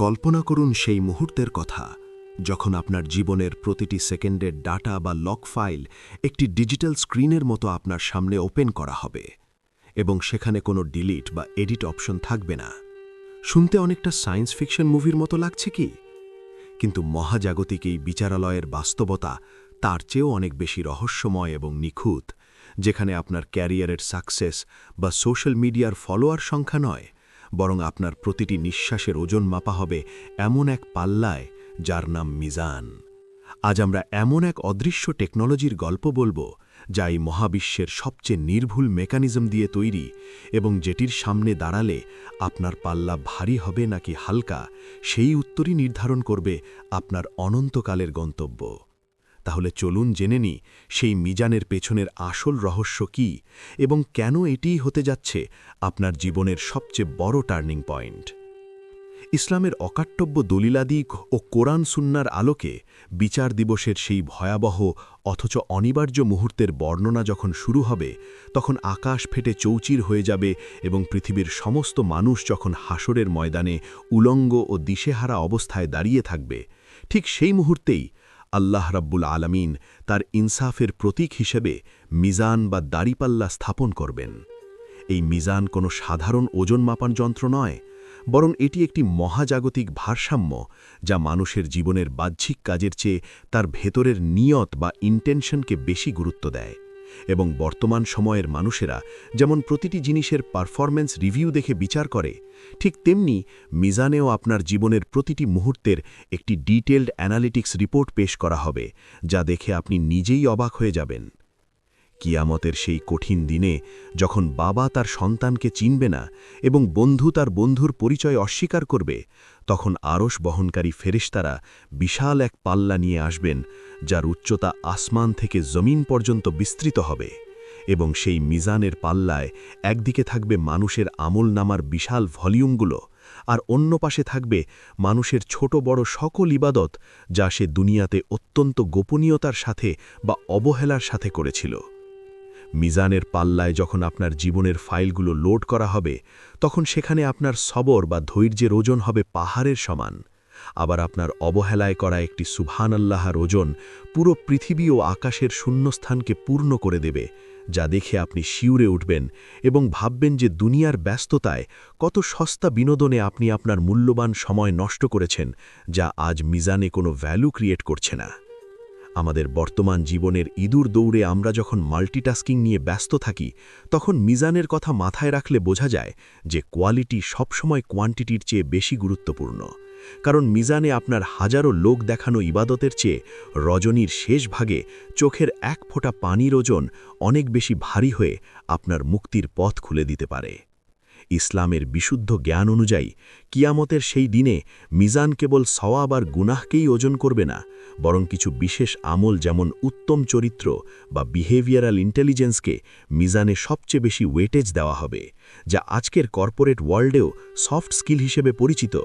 কল্পনা করুন সেই মুহূর্তের কথা যখন আপনার জীবনের প্রতিটি সেকেন্ডের ডাটা বা লক ফাইল একটি ডিজিটাল স্ক্রিনের মতো আপনার সামনে ওপেন করা হবে এবং সেখানে কোনো ডিলিট বা এডিট অপশন থাকবে না। শুনতে অনেকটা সায়েন্স ফিকশন মুভির মতো লাগছে কি? কিন্তু মহাজাগতিক এই বিচারালয়ের বাস্তবতা তার চেয়েও অনেক বেশি রহস্যময় এবং নিখুঁত, যেখানে আপনার ক্যারিয়ারের সাকসেস বা সোশ্যাল মিডিয়ার ফলোয়ার সংখ্যা নয়, বরং আপনার প্রতিটি নিঃশ্বাসের ওজন মাপা হবে এমন এক পাল্লায় যার নাম মিজান। আজ আমরা এমন এক অদৃশ্য টেকনোলজির গল্প বলবো যা এই মহাবিশ্বের সবচেয়ে নির্ভুল মেকানিজম দিয়ে তৈরি এবং যেটির সামনে দাঁড়ালে আপনার পাল্লা ভারী হবে নাকি হালকা, সেই উত্তরই নির্ধারণ করবে আপনার অনন্তকালের গন্তব্য। তাহলে চলুন জেনে নিই সেই মিজানের পেছনের আসল রহস্য কী এবং কেন এটিই হতে যাচ্ছে আপনার জীবনের সবচেয়ে বড় টার্নিং পয়েন্ট। ইসলামের অকাট্যব্য দলিলাদি ও কোরআন সুন্নার আলোকে বিচার দিবসের সেই ভয়াবহ অথচ অনিবার্য মুহূর্তের বর্ণনা যখন শুরু হবে, তখন আকাশ ফেটে চৌচির হয়ে যাবে এবং পৃথিবীর সমস্ত মানুষ যখন হাসরের ময়দানে উলঙ্গ ও দিশেহারা অবস্থায় দাঁড়িয়ে থাকবে, ঠিক সেই মুহূর্তেই আল্লাহ রাব্বুল আলামিন তার ইনসাফের প্রতীক হিসেবে মিজান বা দাড়িপাল্লা স্থাপন করবেন। এই মিজান কোনো সাধারণ ওজন মাপান যন্ত্র নয়, বরং এটি একটি মহাজাগতিক ভারসাম্য যা মানুষের জীবনের বাহ্যিক কাজের চেয়ে তার ভেতরের নিয়ত বা ইন্টেনশনকে বেশি গুরুত্ব দেয়। এবং বর্তমান সময়ের মানুষেরা যেমন প্রতিটি জিনিসের পারফরম্যান্স রিভিউ দেখে বিচার করে, ঠিক তেমনি মিজানেও আপনার জীবনের প্রতিটি মুহূর্তের একটি ডিটেলড অ্যানালিটিক্স রিপোর্ট পেশ করা হবে, যা দেখে আপনি নিজেই অবাক হয়ে যাবেন। কিয়ামতের সেই কঠিন দিনে যখন বাবা তার সন্তানকে চিনবে না এবং বন্ধু তার বন্ধুর পরিচয় অস্বীকার করবে, তখন আরশ বহনকারী ফেরেশতারা বিশাল এক পাল্লা নিয়ে আসবেন যার উচ্চতা আসমান থেকে জমিন পর্যন্ত বিস্তৃত হবে। এবং সেই মিজানের পাল্লায় একদিকে থাকবে মানুষের আমলনামার বিশাল ভলিউমগুলো, আর অন্য পাশে থাকবে মানুষের ছোট বড় সকল ইবাদত যা সে দুনিয়াতে অত্যন্ত গোপনীয়তার সাথে বা অবহেলার সাথে করেছিল। মিজানের পাল্লায় যখন আপনার জীবনের ফাইলগুলো লোড করা হবে, তখন সেখানে আপনার সবর বা ধৈর্যের ওজন হবে পাহাড়ের সমান। আবার আপনার অবহেলায় করা একটি সুবহানাল্লাহর ওজন পুরো পৃথিবী ও আকাশের শূন্যস্থানকে পূর্ণ করে দেবে, যা দেখে আপনি শিউরে উঠবেন এবং ভাববেন যে দুনিয়ার ব্যস্ততায় কত সস্তা বিনোদনে আপনি আপনার মূল্যবান সময় নষ্ট করেছেন, যা আজ মিজানে কোনো ভ্যালু ক্রিয়েট করছে না। আমাদের বর্তমান জীবনের ইঁদুর দৌড়ে আমরা যখন মাল্টিটাস্কিং নিয়ে ব্যস্ত থাকি, তখন মিজানের কথা মাথায় রাখলে বোঝা যায় যে কোয়ালিটি সবসময় কোয়ান্টিটির চেয়ে বেশি গুরুত্বপূর্ণ। কারণ মিজানে আপনার হাজারো লোক দেখানো ইবাদতের চেয়ে রজনীর শেষ ভাগে চোখের এক ফোঁটা পানির ওজন অনেক বেশি ভারী হয়ে আপনার মুক্তির পথ খুলে দিতে পারে। ইসলামের বিশুদ্ধ জ্ঞান অনুযায়ী কিয়ামতের সেই দিনে মিজান কেবল সওয়াব আর গুনাহকেই ওজন করবে না, বরং কিছু বিশেষ আমল যেমন উত্তম চরিত্র বা বিহেভিয়ারাল ইন্টেলিজেন্সকে মিজানে সবচেয়ে বেশি ওয়েটেজ দেওয়া হবে, যা আজকের কর্পোরেট ওয়ার্ল্ডেও সফট স্কিল হিসেবে পরিচিত,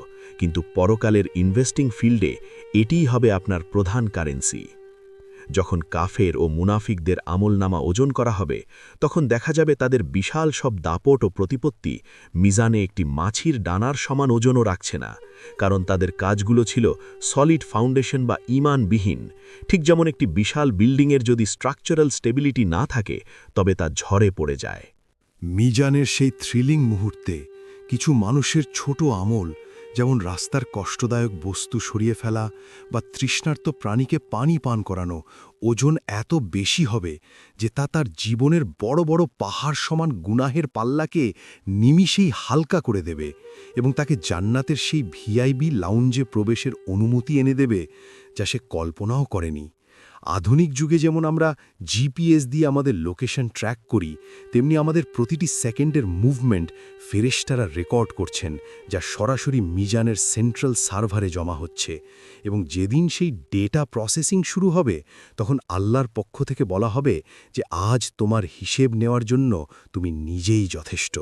কিন্তু পরকালের ইনভেস্টিং ফিল্ডে এটিই হবে আপনার প্রধান কারেন্সি। যখন কাফের ও মুনাফিকদের আমলনামা ওজন করা হবে, তখন দেখা যাবে তাদের বিশাল সব দাপট ও প্রতিপত্তি মিজানে একটি মাছির ডানার সমান ওজনও রাখছে না, কারণ তাদের কাজগুলো ছিল সলিড ফাউন্ডেশন বা ঈমানবিহীন। ঠিক যেমন একটি বিশাল বিল্ডিংয়ের যদি স্ট্রাকচারাল স্টেবিলিটি না থাকে, তবে তা ঝরে পড়ে যায়। মিজানের সেই থ্রিলিং মুহূর্তে কিছু মানুষের ছোট আমল, যেমন রাস্তার কষ্টদায়ক বস্তু সরিয়ে ফেলা বা তৃষ্ণার্ত প্রাণীকে পানি পান করানো, ওজন এত বেশি হবে যে তা তার জীবনের বড় বড় পাহাড় সমান গুনাহের পাল্লাকে নিমিষেই হালকা করে দেবে এবং তাকে জান্নাতের সেই ভিআইপি লাউঞ্জে প্রবেশের অনুমতি এনে দেবে যা সে কল্পনাও করেনি। আধুনিক যুগে যেমন আমরা জিপিএস দিয়ে আমাদের লোকেশন ট্র্যাক করি, তেমনি আমাদের প্রতিটি সেকেন্ডের মুভমেন্ট ফেরেশতারা রেকর্ড করছেন, যা সরাসরি মিজানের সেন্ট্রাল সার্ভারে জমা হচ্ছে। এবং যেদিন সেই ডেটা প্রসেসিং শুরু হবে, তখন আল্লাহর পক্ষ থেকে বলা হবে যে আজ তোমার হিসেব নেওয়ার জন্য তুমি নিজেই যথেষ্ট।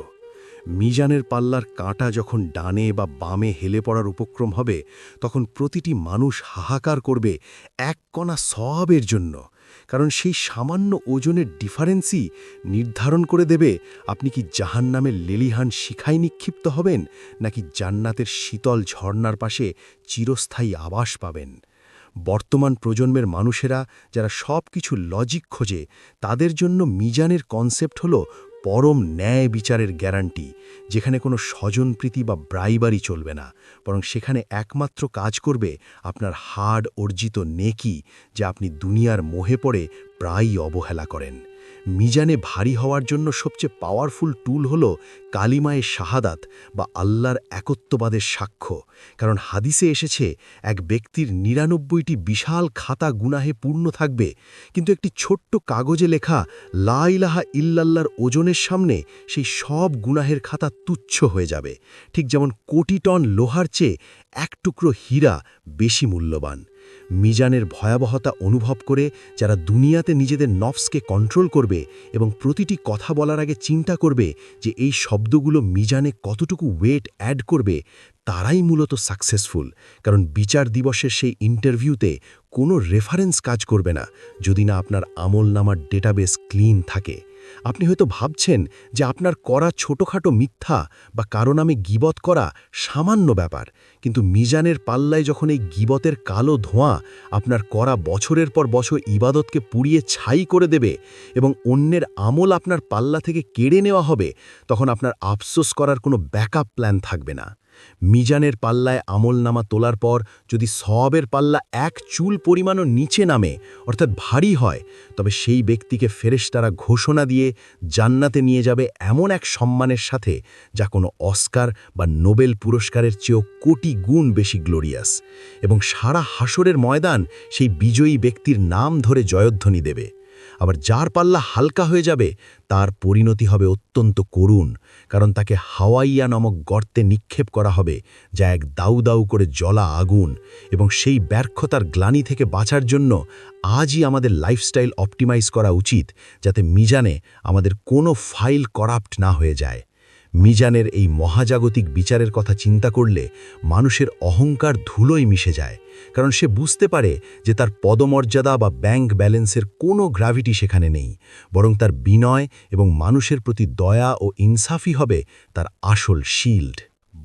মিজানের পাল্লার কাঁটা যখন ডানে বা বামে হেলে পড়ার উপক্রম হবে, তখন প্রতিটি মানুষ হাহাকার করবে এক কণা সওয়াবের জন্য। কারণ সেই সামান্য ওজনের ডিফারেন্সই নির্ধারণ করে দেবে আপনি কি জাহান্নামের লেলিহান শিখায় নিক্ষিপ্ত হবেন নাকি জান্নাতের শীতল ঝর্ণার পাশে চিরস্থায়ী আবাস পাবেন। বর্তমান প্রজন্মের মানুষেরা যারা সব কিছু লজিক খোঁজে, তাদের জন্য মিজানের কনসেপ্ট হলো পরম ন্যায় বিচারের গ্যারান্টি, যেখানে কোনো স্বজনপ্রীতি বা ব্রাইবারি চলবে না, বরং সেখানে একমাত্র কাজ করবে আপনার হাড় অর্জিত নেকি, যা আপনি দুনিয়ার মোহে পড়ে প্রায়ই অবহেলা করেন। মিজানে ভারী হওয়ার জন্য সবচেয়ে পাওয়ারফুল টুল হল কালিমায়ে শাহাদাত বা আল্লাহর একত্ববাদের সাক্ষ্য। কারণ হাদিসে এসেছে এক ব্যক্তির ৯৯টি বিশাল খাতা গুনাহে পূর্ণ থাকবে, কিন্তু একটি ছোট্ট কাগজে লেখা লা ইলাহা ইল্লাল্লাহর ওজনের সামনে সেই সব গুনাহের খাতা তুচ্ছ হয়ে যাবে। ঠিক যেমন কোটি টন লোহার চেয়ে এক টুকরো হীরা বেশি মূল্যবান। মিজানের ভয়াবহতা অনুভব করে যারা দুনিয়াতে নিজেদের নফসকে কন্ট্রোল করবে এবং প্রতিটি কথা বলার আগে চিন্তা করবে যে এই শব্দগুলো মিজানে কতটুকু ওয়েট অ্যাড করবে, তারাই মূলত সাকসেসফুল। কারণ বিচার দিবসের সেই ইন্টারভিউতে কোনো রেফারেন্স কাজ করবে না যদি না আপনার আমলনামার ডেটাবেস ক্লিন থাকে। আপনি হয়তো ভাবছেন যে আপনার করা ছোটখাটো মিথ্যা বা কারো নামে গীবত করা সামান্য ব্যাপার, কিন্তু মিজানের পাল্লায় যখন এই গীবতের কালো ধোঁয়া আপনার করা বছরের পর বছর ইবাদতকে পুড়িয়ে ছাই করে দেবে এবং অন্যের আমল আপনার পাল্লা থেকে কেড়ে নেওয়া হবে, তখন আপনার আফসোস করার কোনো ব্যাকআপ প্ল্যান থাকবে না। মিজানের পাল্লায় আমলনামা তোলার পর যদি সওয়াবের পাল্লা এক চুল পরিমাণও নিচে নামে, অর্থাৎ ভারী হয়, তবে সেই ব্যক্তিকে ফেরেশতারা ঘোষণা দিয়ে জান্নাতে নিয়ে যাবে এমন এক সম্মানের সাথে যা কোনো অস্কার বা নোবেল পুরস্কারের চেয়েও কোটি গুণ বেশি গ্লোরিয়াস। এবং সারা হাসরের ময়দান সেই বিজয়ী ব্যক্তির নাম ধরে জয়ধ্বনি দেবে। আবার যার পাল্লা হালকা হয়ে যাবে তার পরিণতি হবে অত্যন্ত করুণ, কারণ তাকে হাওয়াইয়া নামক গর্তে নিক্ষেপ করা হবে, যা এক দাউ দাউ করে জ্বলা আগুন। এবং সেই ব্যর্থতার গ্লানি থেকে বাঁচার জন্য আজই আমাদের লাইফস্টাইল অপটিমাইজ করা উচিত, যাতে মিজানে আমাদের কোনো ফাইল করাপ্ট না হয়ে যায়। মিজানের এই মহাজাগতিক বিচারের কথা চিন্তা করলে মানুষের অহংকার ধুলোয় মিশে যায়, কারণ সে বুঝতে পারে যে তার পদমর্যাদা বা ব্যাংক ব্যালেন্সের কোনো গ্র্যাভিটি সেখানে নেই, বরং তার বিনয় এবং মানুষের প্রতি দয়া ও ইনসাফই হবে তার আসল শিল্ড।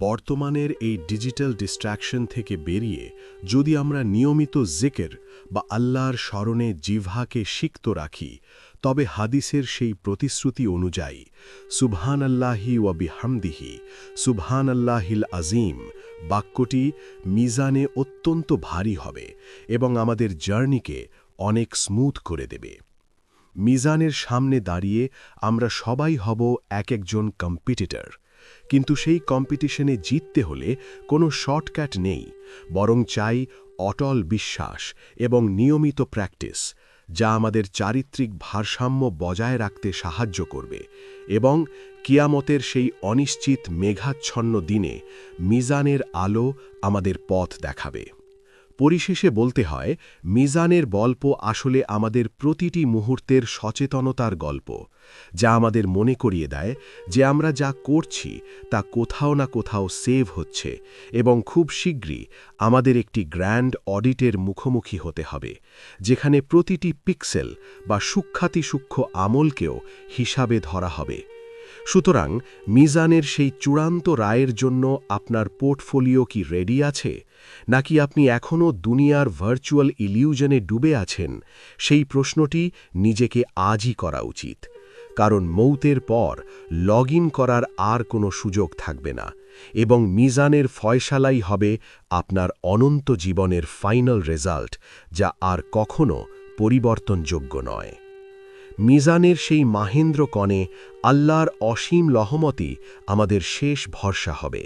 বর্তমানের এই ডিজিটাল ডিস্ট্র্যাকশন থেকে বেরিয়ে যদি আমরা নিয়মিত জিকির বা আল্লাহর স্মরণে জিহ্বাকে সিক্ত রাখি, তবে হাদিসের সেই প্রতিশ্রুতি অনুযায়ী সুবহানাল্লাহি ওয়া বিহামদিহি সুবহানাল্লাহিল আজিম বাক্যটি মিজানে অত্যন্ত ভারী হবে এবং আমাদের জার্নিকে অনেক স্মুথ করে দেবে। মিজানের সামনে দাঁড়িয়ে আমরা সবাই হব একজন কম্পিটিটর, কিন্তু সেই কম্পিটিশনে জিততে হলে কোনো শর্টকাট নেই, বরং চাই অটল বিশ্বাস এবং নিয়মিত প্র্যাকটিস, যা আমাদের চারিত্রিক ভারসাম্য বজায় রাখতে সাহায্য করবে এবং কিয়ামতের সেই অনিশ্চিত মেঘাচ্ছন্ন দিনে মিজানের আলো আমাদের পথ দেখাবে। পরিশেষে বলতে হয়, মিজানের গল্প আসলে আমাদের প্রতিটি মুহূর্তের সচেতনতার গল্প, যা আমাদের মনে করিয়ে দেয় যে আমরা যা করছি তা কোথাও না কোথাও সেভ হচ্ছে এবং খুব শীঘ্রই আমাদের একটি গ্র্যান্ড অডিটের মুখোমুখি হতে হবে, যেখানে প্রতিটি পিক্সেল বা সূক্ষ্মাতিসূক্ষ্ম আমলকেও হিসাবে ধরা হবে। সুতরাং মিজানের সেই চূড়ান্ত রায়ের জন্য আপনার পোর্টফোলিও কি রেডি আছে, নাকি আপনি এখনও দুনিয়ার ভার্চুয়াল ইলিউশনে ডুবে আছেন? সেই প্রশ্নটি নিজেকে আজই করা উচিত, কারণ মৌতের পর লগ ইন করার আর কোনো সুযোগ থাকবে না এবং মিজানের ফয়সালাই হবে আপনার অনন্ত জীবনের ফাইনাল রেজাল্ট, যা আর কখনো পরিবর্তনযোগ্য নয়। মিজানের সেই মাহেন্দ্র কণে আল্লাহর অসীম রহমতই আমাদের শেষ ভরসা হবে,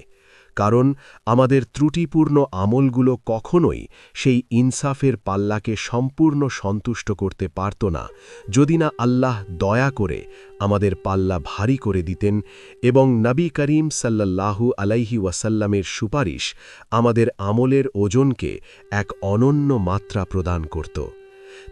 কারণ আমাদের ত্রুটিপূর্ণ আমলগুলো কখনোই সেই ইনসাফের পাল্লাকে সম্পূর্ণ সন্তুষ্ট করতে পারত না, যদি না আল্লাহ দয়া করে আমাদের পাল্লা ভারী করে দিতেন এবং নবী করিম সাল্লাল্লাহু আলাইহি ওয়াসাল্লামের সুপারিশ আমাদের আমলের ওজনকে এক অনন্য মাত্রা প্রদান করত।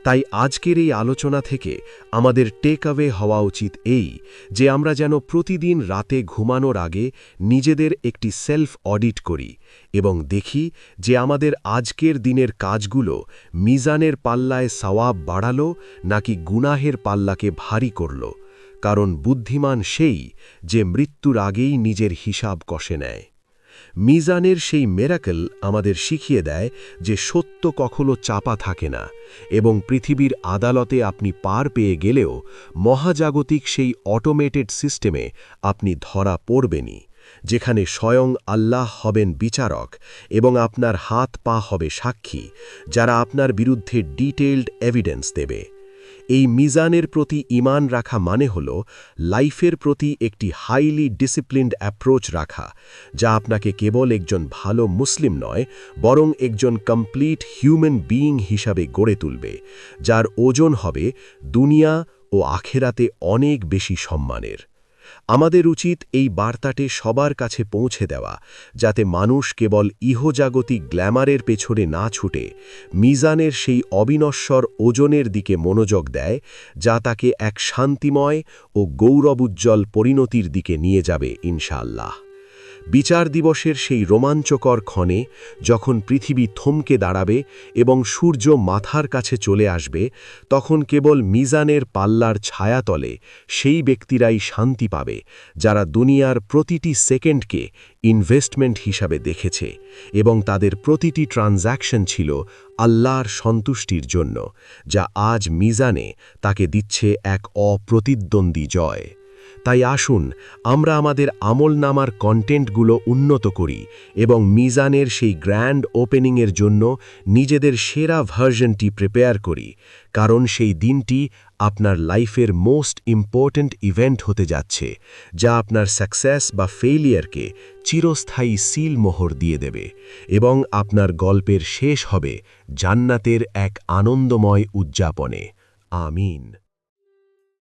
তাই আজকের এই আলোচনা থেকে আমাদের টেক অ্যাওয়ে হওয়া উচিত এই যে আমরা যেন প্রতিদিন রাতে ঘুমানোর আগে নিজেদের একটি সেলফ অডিট করি এবং দেখি যে আমাদের আজকের দিনের কাজগুলো মিজানের পাল্লায় সওয়াব বাড়ালো নাকি গুনাহের পাল্লাকে ভারী করল। কারণ বুদ্ধিমান সেই যে মৃত্যুর আগেই নিজের হিসাব কষে নেয়। মিজানের সেই মেরাকল আমাদের শিখিয়ে দেয় যে সত্য কখনো চাপা থাকে না এবং পৃথিবীর আদালতে আপনি পার পেয়ে গেলেও মহাজাগতিক সেই অটোমেটেড সিস্টেমে আপনি ধরা পড়বেনই, যেখানে স্বয়ং আল্লাহ হবেন বিচারক এবং আপনার হাত পা হবে সাক্ষী, যারা আপনার বিরুদ্ধে ডিটেইলড এভিডেন্স দেবে। এই মিজানের প্রতি ঈমান রাখা মানে হল লাইফের প্রতি একটি হাইলি ডিসিপ্লিনড অ্যাপ্রোচ রাখা, যা আপনাকে কেবল একজন ভালো মুসলিম নয় বরং একজন কমপ্লিট হিউম্যান বিইং হিসাবে গড়ে তুলবে, যার ওজন হবে দুনিয়া ও আখেরাতে অনেক বেশি সম্মানের। আমাদের উচিত এই বার্তাটি সবার কাছে পৌঁছে দেওয়া, যাতে মানুষ কেবল ইহজাগতিক গ্ল্যামারের পেছনে না ছুটে মিজানের সেই অবিনশ্বর ওজনের দিকে মনোযোগ দেয়, যা তাকে এক শান্তিময় ও গৌরবোজ্জ্বল পরিণতির দিকে নিয়ে যাবে ইনশাআল্লাহ। বিচার দিবসের সেই রোমাঞ্চকর ক্ষণে যখন পৃথিবী থমকে দাঁড়াবে এবং সূর্য মাথার কাছে চলে আসবে, তখন কেবল মিজানের পাল্লার ছায়াতলে সেই ব্যক্তিরাই শান্তি পাবে যারা দুনিয়ার প্রতিটি সেকেন্ডকে ইনভেস্টমেন্ট হিসাবে দেখেছে এবং তাদের প্রতিটি ট্রানজ্যাকশন ছিল আল্লাহর সন্তুষ্টির জন্য, যা আজ মিজানে তাকে দিচ্ছে এক অপ্রতিদ্বন্দ্বী জয়। তাই আসুন আমরা আমাদের আমলনামার কন্টেন্টগুলো উন্নত করি এবং মিজানের সেই গ্র্যান্ড ওপেনিংয়ের জন্য নিজেদের সেরা ভার্সনটি প্রিপেয়ার করি, কারণ সেই দিনটি আপনার লাইফের মোস্ট ইম্পর্ট্যান্ট ইভেন্ট হতে যাচ্ছে, যা আপনার সাকসেস বা ফেইলিয়ারকে চিরস্থায়ী সিল মোহর দিয়ে দেবে এবং আপনার গল্পের শেষ হবে জান্নাতের এক আনন্দময় উদযাপনে। আমিন।